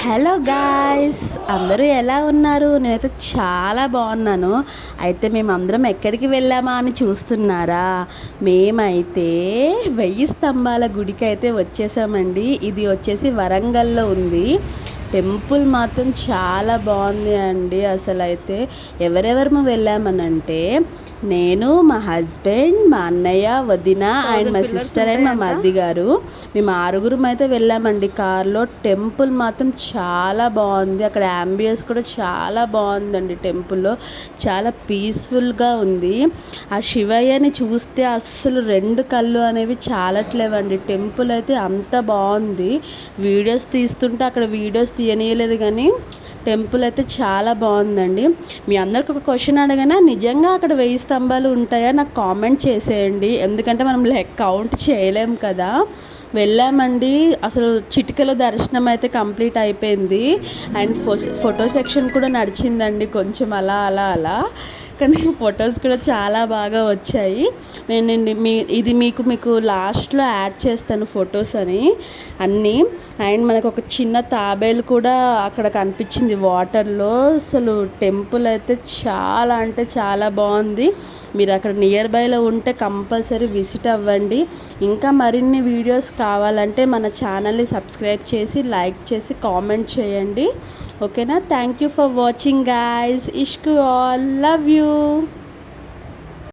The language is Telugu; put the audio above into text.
హలో గాయ్స్, అందరూ ఎలా ఉన్నారు? నేనైతే చాలా బాగున్నాను. అయితే మేమందరం ఎక్కడికి వెళ్ళామా అని చూస్తున్నారా? మేమైతే 1000 స్తంభాల గుడికి అయితే వచ్చేసామండి. ఇది వచ్చేసి వరంగల్లో ఉంది. టెంపుల్ మాత్రం చాలా బాగుంది అండి. అసలు అయితే ఎవరెవరు వెళ్ళామనంటే నేను, మా హస్బెండ్, మా అన్నయ్య, వదిన అండ్ మా సిస్టర్ అండ్ మా మరిది గారు, మేము ఆరుగురం అయితే వెళ్ళామండి కార్లో. టెంపుల్ మాత్రం చాలా బాగుంది. అక్కడ యాంబియన్స్ కూడా చాలా బాగుందండి. టెంపుల్లో చాలా పీస్ఫుల్గా ఉంది. ఆ శివయ్యని చూస్తే అస్సలు రెండు కళ్ళు అనేవి చాలట్లేవండి. టెంపుల్ అయితే అంత బాగుంది. వీడియోస్ తీస్తుంటే అక్కడ వీడియోస్ తీయనీయలేదు, కానీ టెంపుల్ అయితే చాలా బాగుందండి. మీ అందరికి ఒక క్వశ్చన్ అడగనా, నిజంగా అక్కడ 1000 స్తంభాలు ఉంటాయా? నాకు కామెంట్ చేసేయండి. ఎందుకంటే మనం కౌంట్ చేయలేం కదా. వెళ్ళామండి, అసలు చిటికలో దర్శనం అయితే కంప్లీట్ అయిపోయింది. అండ్ ఫోటో సెక్షన్ కూడా నడిచిందండి కొంచెం అలా అలా అలా. కానీ ఫొటోస్ కూడా చాలా బాగా వచ్చాయి. నేను ఇది మీకు లాస్ట్లో యాడ్ చేస్తాను ఫొటోస్ అన్నీ. అండ్ మనకు ఒక చిన్న తాబేలు కూడా అక్కడ కనిపించింది వాటర్లో. అసలు టెంపుల్ అయితే చాలా అంటే చాలా బాగుంది. మీరు అక్కడ నియర్ బైలో ఉంటే కంపల్సరీ విజిట్ అవ్వండి. ఇంకా మరిన్ని వీడియోస్ కావాలంటే మన ఛానల్ని సబ్స్క్రైబ్ చేసి లైక్ చేసి కామెంట్ చేయండి. ఓకేనా? Thank you for watching guys. Ishq all, love you.